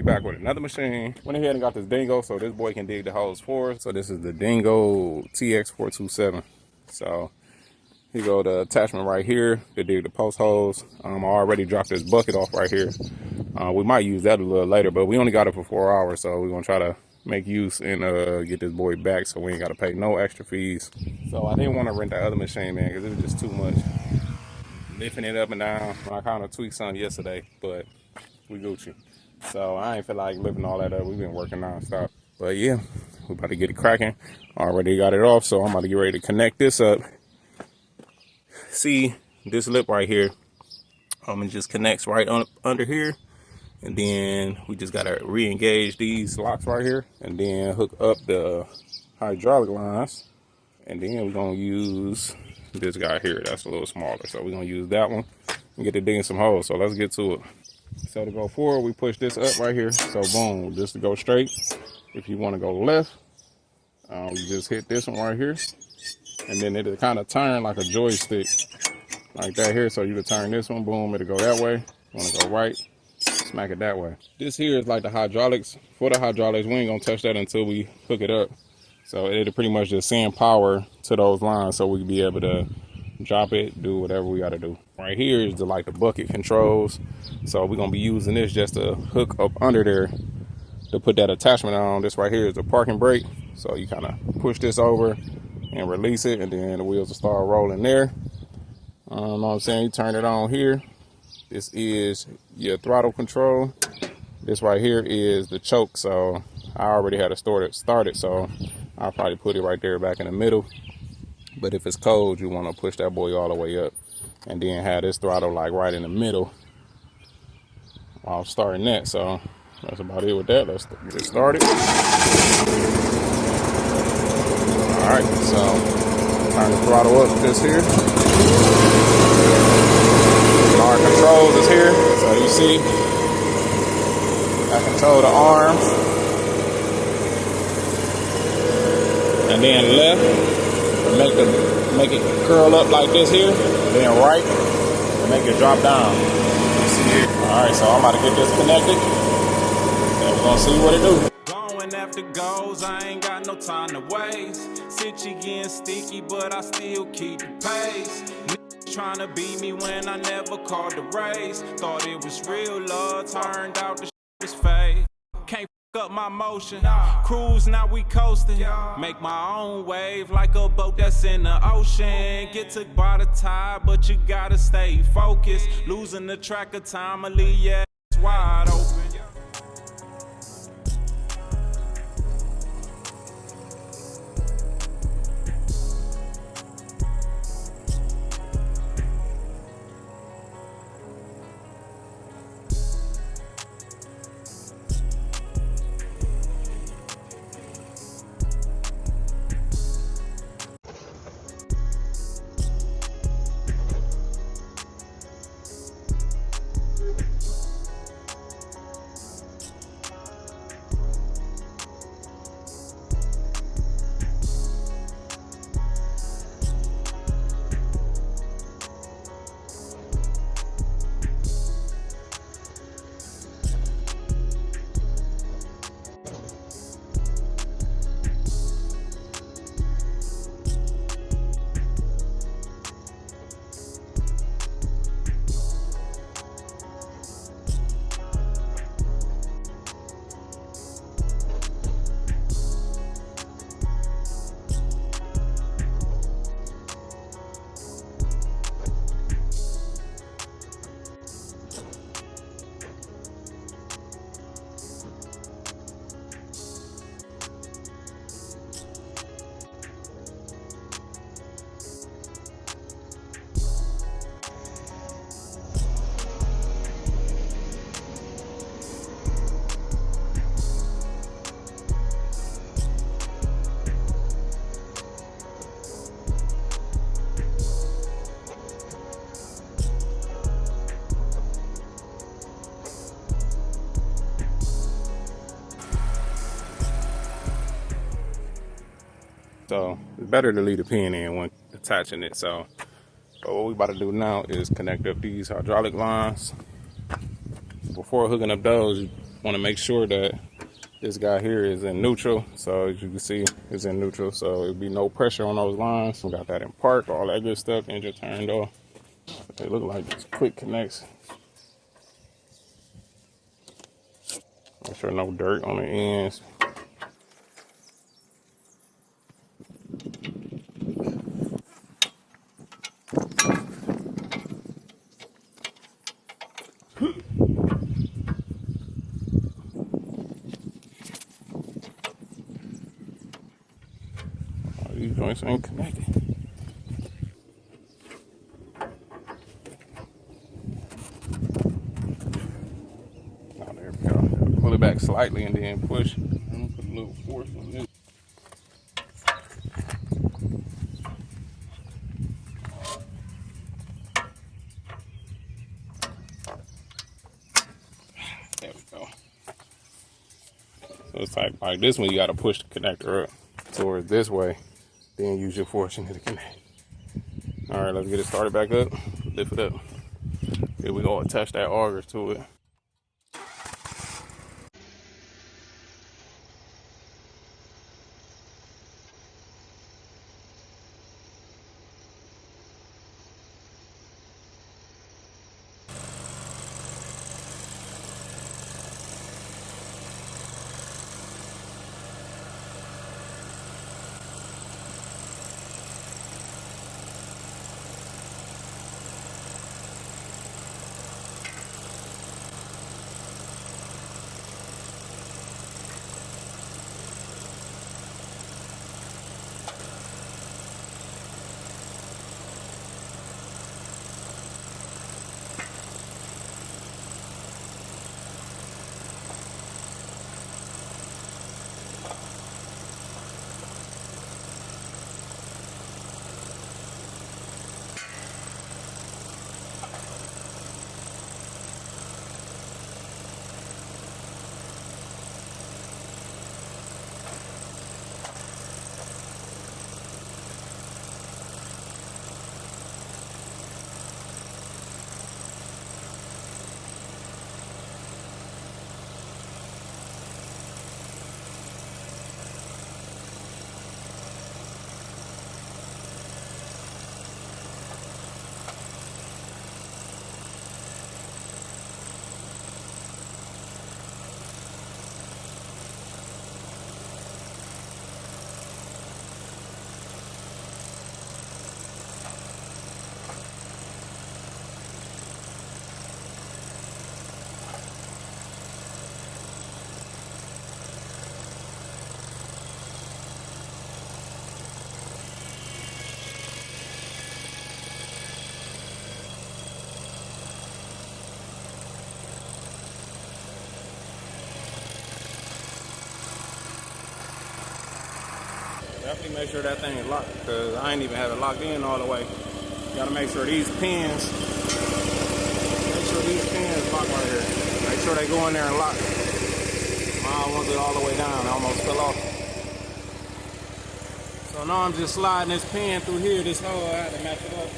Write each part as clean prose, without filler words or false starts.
back with another machine. Went ahead and got this Dingo so this boy can dig the holes for us. So this is the Dingo TX 427. So here go the attachment right here to dig the post holes. I already dropped this bucket off right here. We might use that a little later, but we only got it for 4 hours, so we're gonna try to make use and get this boy back so we ain't gotta pay no extra fees. So I didn't want to rent that other machine, man, because it was just too much. Lifting it up and down. I kind of tweaked something yesterday, but we Gucci. So I ain't feel like lifting all that up. We've been working non-stop. But yeah, we about to get it cracking. Already got it off, so I'm about to get ready to connect this up. See this lip right here? It just connects right under here. And then we just gotta re-engage these locks right here and then hook up the hydraulic lines. And then we're gonna use this guy here. That's a little smaller. So we're gonna use that one and get to digging some holes. So let's get to it. So to go forward, we push this up right here. So boom, just to go straight. If you wanna go left, you just hit this one right here. And then it'll kind of turn like a joystick like that here. So you can turn this one, boom, it'll go that way. You wanna go right, smack it that way. This here is like the hydraulics. For the hydraulics, we ain't gonna touch that until we hook it up. So it'll pretty much just send power to those lines so we can be able to drop it, do whatever we gotta do. Right here is the bucket controls. So we're gonna be using this just to hook up under there to put that attachment on. This right here is the parking brake. So you kind of push this over and release it, and then the wheels will start rolling there. You know what I'm saying? You turn it on here. This is your throttle control. This right here is the choke. So I already had it started, so I'll probably put it right there back in the middle. But if it's cold, you want to push that boy all the way up and then have this throttle like right in the middle while starting that. So that's about it with that. Let's get it started. All right, so turn the throttle up just here. Our controls is here, so you see I control the arms, and then left make it curl up like this here, then right and make it drop down. You see here. All right, so I'm about to get this connected, and we're gonna see what it do. Going after goals, I ain't got no time to waste. Sit getting sticky, but I still keep the pace. Trying to beat me when I never called the race. Thought it was real love, turned out the shit was fake. Can't fuck up my motion. Cruise, now we coasting. Make my own wave like a boat that's in the ocean. Get took by the tide, but you gotta stay focused. Losing the track of time, I leave your ass wide open. So it's better to leave the pin in when attaching it. So but what we about to do now is connect up these hydraulic lines. Before hooking up those, Want to make sure that this guy here is in neutral. So as you can see, it's in neutral. So it'll be no pressure on those lines. We got that in park, all that good stuff. Engine turned off. They look like just quick connects. Make sure no dirt on the ends. All these joints ain't connected. Oh, there we go. Pull it back slightly and then push. I'm gonna put a little force on this. There we go. So it's like this one, you gotta push the connector up towards this way, then use your force into the connect. All right, let's get it started back up. Lift it up. Here we go, attach that auger to it. Definitely make sure that thing is locked, because I ain't even have it locked in all the way. Gotta make sure these pins lock right here. Make sure they go in there and lock. Mine wasn't all the way down, I almost fell off. So now I'm just sliding this pin through here, this hole, I had to match it up.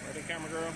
Ready, camera girl?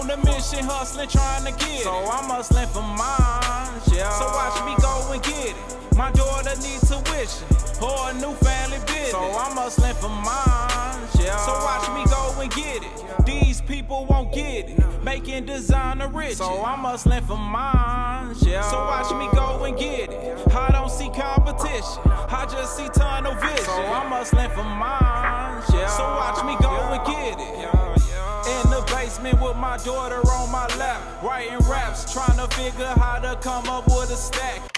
on the mission, hustling, trying to get it. So I'm hustling for mine, yeah. So watch me go and get it. My daughter needs tuition or a new family business. So I'm hustling for mine, yeah. So watch me go and get it. These people won't get it, making designer rich. So I'm hustling for mine, yeah. So watch me go and get it. I don't see competition, I just see tunnel vision. So I'm hustling for mine, yeah. So watch me go and get it. In the basement with my daughter on my lap, writing raps, trying to figure how to come up with a stack.